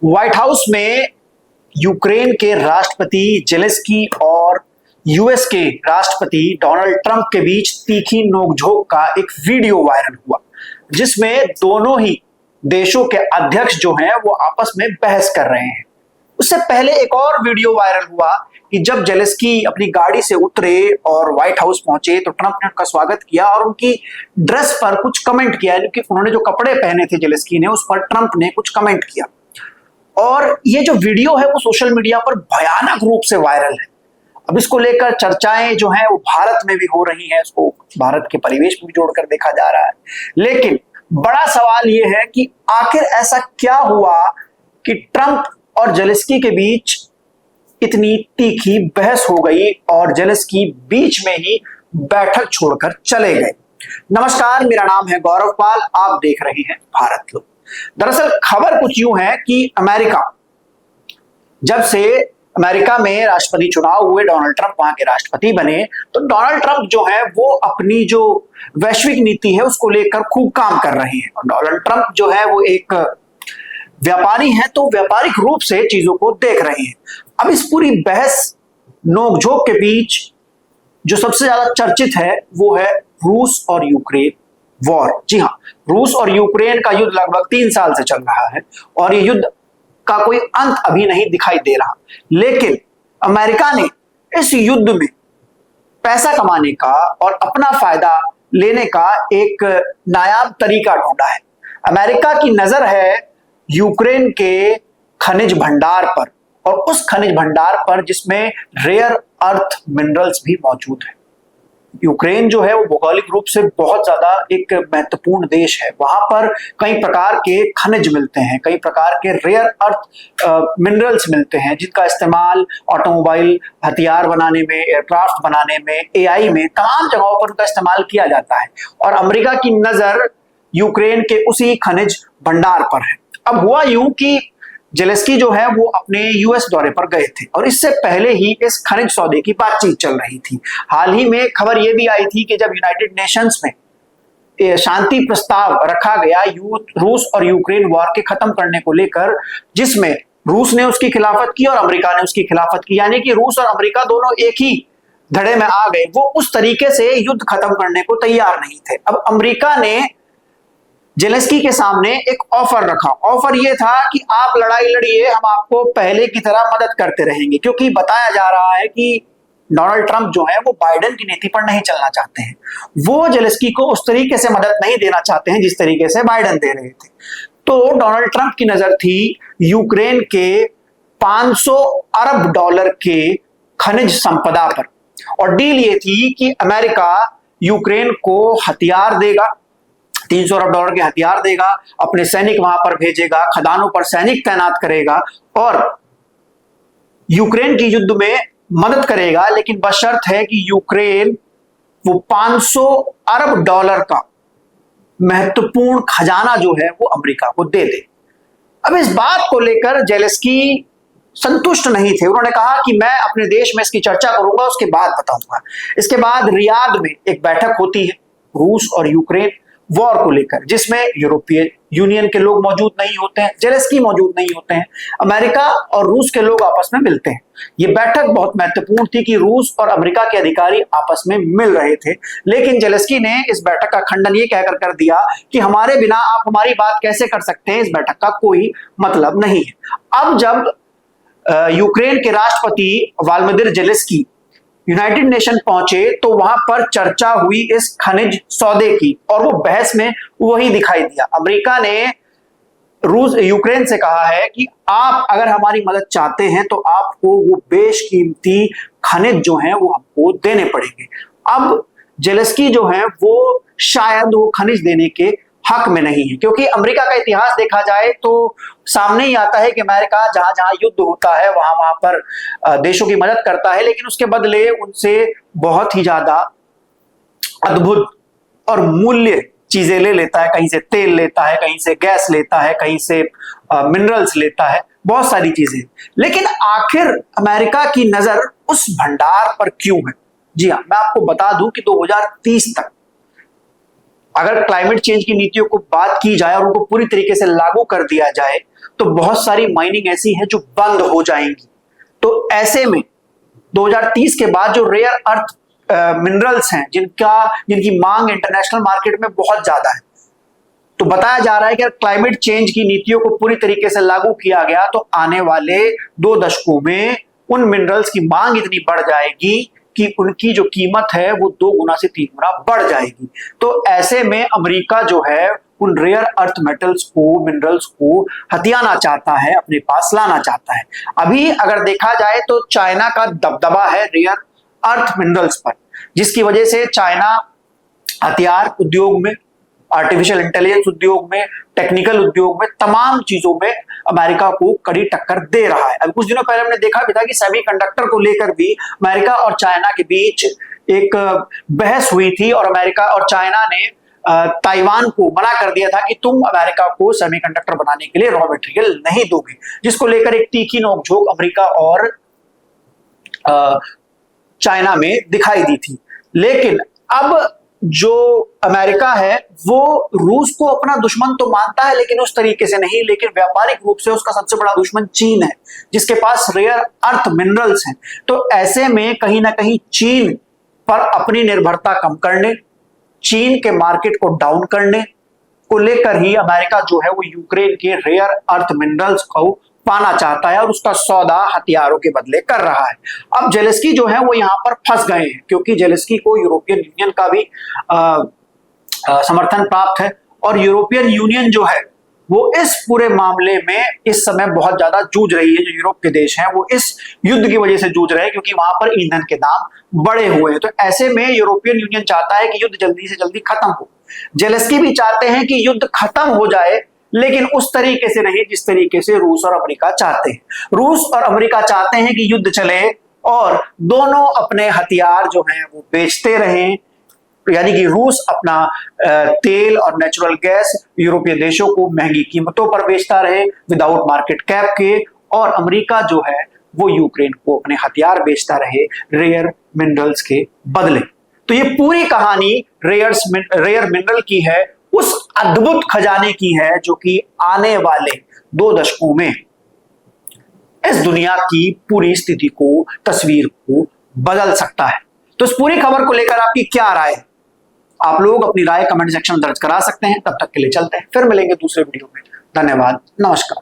White house में Ukraine के राष्ट्रपति जेलेंस्की और यूएस के राष्ट्रपति डोनाल्ड ट्रंप के बीच तीखी नोकझोंक का एक वीडियो वायरल हुआ, जिसमें दोनों ही देशों के अध्यक्ष जो हैं वो आपस में बहस कर रहे हैं। उससे पहले एक और वीडियो वायरल हुआ कि जब जेलेंस्की अपनी गाड़ी से उतरे और व्हाइट हाउस पहुंचे तो ट्रंप ने उनका स्वागत किया और उनकी ड्रेस पर कुछ कमेंट किया, क्योंकि उन्होंने जो कपड़े पहने थे जेलेंस्की ने, उस पर ट्रंप ने कुछ कमेंट किया। और ये जो वीडियो है वो सोशल मीडिया पर भयानक रूप से वायरल है। अब इसको लेकर चर्चाएं जो हैं वो भारत में भी हो रही हैं, इसको भारत के परिवेश में भी जोड़कर देखा जा रहा है। लेकिन बड़ा सवाल ये है कि आखिर ऐसा क्या हुआ कि ट्रंप और जेलेंस्की के बीच इतनी तीखी बहस हो गई और जेलेंस्की बीच में ही बैठक छोड़कर चले गए। नमस्कार, मेरा नाम है गौरव पाल, आप देख रहे हैं भारत लोग। दरअसल खबर कुछ यूं है कि जब से अमेरिका में राष्ट्रपति चुनाव हुए, डोनाल्ड ट्रंप वहां के राष्ट्रपति बने, तो डोनाल्ड ट्रंप जो है वो अपनी जो वैश्विक नीति है उसको लेकर खूब काम कर रहे हैं। और डोनाल्ड ट्रंप जो है वो एक व्यापारी हैं, तो व्यापारिक रूप से चीजों को देख रहे हैं। अब इस पूरी बहस नोकझोंक के बीच जो सबसे ज्यादा चर्चित है वो है रूस और यूक्रेन वॉर। जी हाँ, रूस और यूक्रेन का युद्ध लगभग 3 साल से चल रहा है और ये युद्ध का कोई अंत अभी नहीं दिखाई दे रहा। लेकिन अमेरिका ने इस युद्ध में पैसा कमाने का और अपना फायदा लेने का एक नायाब तरीका ढूंढा है। अमेरिका की नजर है यूक्रेन के खनिज भंडार पर, और उस खनिज भंडार पर जिसमें रेयर अर्थ मिनरल्स भी मौजूद है। यूक्रेन जो है वो भौगोलिक रूप से बहुत ज्यादा एक महत्वपूर्ण देश है। वहां पर कई प्रकार के खनिज मिलते हैं, कई प्रकार के रेयर अर्थ मिनरल्स मिलते हैं, जिनका इस्तेमाल ऑटोमोबाइल, हथियार बनाने में, एयरक्राफ्ट बनाने में, एआई में, तमाम जगहों पर उनका इस्तेमाल किया जाता है। और अमेरिका की नजर यूक्रेन के उसी खनिज भंडार पर है। अब हुआ यूं कि जेलेंस्की जो है वो अपने यूएस दौरे पर गए थे और इससे पहले ही इस खनिज सौदे की बातचीत चल रही थी। हाल ही में खबर यह भी आई थी कि जब यूनाइटेड नेशंस में शांति प्रस्ताव रखा गया रूस और यूक्रेन वॉर के खत्म करने को लेकर, जिसमें रूस ने उसकी खिलाफत की और अमेरिका ने उसकी खिलाफत की, यानी कि रूस और अमेरिका दोनों एक ही धड़े में आ गए। वो उस तरीके से युद्ध खत्म करने को तैयार नहीं थे। अब अमेरिका ने जेलेंस्की के सामने एक ऑफर रखा। ऑफर यह था कि आप लड़ाई लड़िए, हम आपको पहले की तरह मदद करते रहेंगे, क्योंकि बताया जा रहा है कि डोनाल्ड ट्रंप जो है वो बाइडेन की नीति पर नहीं चलना चाहते हैं। वो जेलेंस्की को उस तरीके से मदद नहीं देना चाहते हैं जिस तरीके से बाइडेन दे रहे थे। तो डोनाल्ड ट्रंप की नजर थी यूक्रेन के 500 अरब डॉलर के खनिज संपदा पर, और डील ये थी कि अमेरिका यूक्रेन को हथियार देगा, 300 अरब डॉलर के हथियार देगा, अपने सैनिक वहां पर भेजेगा, खदानों पर सैनिक तैनात करेगा और यूक्रेन की युद्ध में मदद करेगा, लेकिन बशर्त है कि यूक्रेन वो 500 अरब डॉलर का महत्वपूर्ण खजाना जो है वो अमेरिका को दे दे। अब इस बात को लेकर जेलेंस्की संतुष्ट नहीं थे। उन्होंने कहा कि मैं अपने देश में इसकी चर्चा करूंगा, उसके बाद बताऊंगा। इसके बाद रियाद में एक बैठक होती है रूस और यूक्रेन वॉर को लेकर, जिसमें यूरोपीय यूनियन के लोग मौजूद नहीं होते हैं, जेलेंस्की मौजूद नहीं होते हैं, अमेरिका और रूस के लोग आपस में मिलते हैं। ये बैठक बहुत महत्वपूर्ण थी कि रूस और अमेरिका के अधिकारी आपस में मिल रहे थे, लेकिन जेलेंस्की ने इस बैठक का खंडन ये कहकर कर दिया कि हमारे बिना आप हमारी बात कैसे कर सकते हैं, इस बैठक का कोई मतलब नहीं है। अब जब यूक्रेन के राष्ट्रपति व्लादिमीर जेलेंस्की यूनाइटेड नेशन पहुंचे तो वहां पर चर्चा हुई इस खनिज सौदे की, और वो बहस में वही दिखाई दिया। अमेरिका ने यूक्रेन से कहा है कि आप अगर हमारी मदद चाहते हैं तो आपको वो बेशकीमती खनिज जो हैं वो हमको देने पड़ेंगे। अब जेलेंस्की जो है वो शायद वो खनिज देने के हक में नहीं है, क्योंकि अमेरिका का इतिहास देखा जाए तो सामने ही आता है कि अमेरिका जहां जहां युद्ध होता है वहां वहां पर देशों की मदद करता है, लेकिन उसके बदले उनसे बहुत ही ज्यादा अद्भुत और मूल्य चीजें ले लेता है। कहीं से तेल लेता है, कहीं से गैस लेता है, कहीं से मिनरल्स लेता है, बहुत सारी चीजें। लेकिन आखिर अमेरिका की नजर उस भंडार पर क्यों है? जी हाँ, मैं आपको बता दूं कि 2030 तक अगर क्लाइमेट चेंज की नीतियों को बात की जाए और उनको पूरी तरीके से लागू कर दिया जाए तो बहुत सारी माइनिंग ऐसी है जो बंद हो जाएंगी। तो ऐसे में 2030 के बाद जो रेयर अर्थ मिनरल्स हैं जिनकी मांग इंटरनेशनल मार्केट में बहुत ज्यादा है, तो बताया जा रहा है कि अगर क्लाइमेट चेंज की नीतियों को पूरी तरीके से लागू किया गया तो आने वाले 2 दशकों में उन मिनरल्स की मांग इतनी बढ़ जाएगी कि उनकी जो कीमत है वो 2 गुना से 3 गुना बढ़ जाएगी। तो ऐसे में अमेरिका जो है उन रेयर अर्थ मेटल्स को, मिनरल्स को हथियाना चाहता है, अपने पास लाना चाहता है। अभी अगर देखा जाए तो चाइना का दबदबा है रेयर अर्थ मिनरल्स पर, जिसकी वजह से चाइना हथियार उद्योग में, आर्टिफिशियल इंटेलिजेंस उद्योग में, टेक्निकल उद्योग में, तमाम चीजों में अमेरिका को कड़ी टक्कर दे रहा है। अभी कुछ दिनों पहले हमने देखा भी था कि सेमीकंडक्टर को लेकर भी अमेरिका और चाइना के बीच एक बहस हुई थी और अमेरिका और चाइना ने ताइवान को मना कर दिया था कि तुम अमेरिका को सेमीकंडक्टर बनाने के लिए रॉ मटेरियल नहीं दोगे, जिसको लेकर एक तीखी नोकझोंक अमेरिका और चाइना में दिखाई दी थी। लेकिन अब जो अमेरिका है वो रूस को अपना दुश्मन तो मानता है, लेकिन उस तरीके से नहीं, लेकिन व्यापारिक रूप से उसका सबसे बड़ा दुश्मन चीन है, जिसके पास रेयर अर्थ मिनरल्स हैं। तो ऐसे में कहीं ना कहीं चीन पर अपनी निर्भरता कम करने, चीन के मार्केट को डाउन करने को लेकर ही अमेरिका जो है वो यूक्रेन के रेयर अर्थ मिनरल्स को पाना चाहता है और उसका सौदा हथियारों के बदले कर रहा है। अब जेलेंस्की जो है वो यहां पर फंस गए हैं, क्योंकि जेलेंस्की को यूरोपियन यूनियन का भी समर्थन प्राप्त है और यूरोपियन यूनियन जो है वो इस पूरे मामले में इस समय बहुत ज्यादा जूझ रही है। जो यूरोप के देश हैं वो इस युद्ध की वजह से जूझ रहे हैं, क्योंकि वहां पर ईंधन के दाम बढ़े हुए हैं। तो ऐसे में यूरोपियन यूनियन चाहता है कि युद्ध जल्दी से जल्दी खत्म हो। जेलेंस्की भी चाहते हैं कि युद्ध खत्म हो जाए, लेकिन उस तरीके से नहीं जिस तरीके से रूस और अमेरिका चाहते हैं। रूस और अमेरिका चाहते हैं कि युद्ध चले और दोनों अपने हथियार जो हैं वो बेचते रहें, यानी कि रूस अपना तेल और नेचुरल गैस यूरोपीय देशों को महंगी कीमतों पर बेचता रहे विदाउट मार्केट कैप के, और अमेरिका जो है वो यूक्रेन को अपने हथियार बेचता रहे रेयर मिनरल्स के बदले। तो ये पूरी कहानी रेयर मिनरल की है, उस अद्भुत खजाने की है जो कि आने वाले 2 दशकों में इस दुनिया की पूरी स्थिति को, तस्वीर को बदल सकता है। तो इस पूरी खबर को लेकर आपकी क्या राय है? आप लोग अपनी राय कमेंट सेक्शन में दर्ज करा सकते हैं। तब तक के लिए चलते हैं, फिर मिलेंगे दूसरे वीडियो में। धन्यवाद, नमस्कार।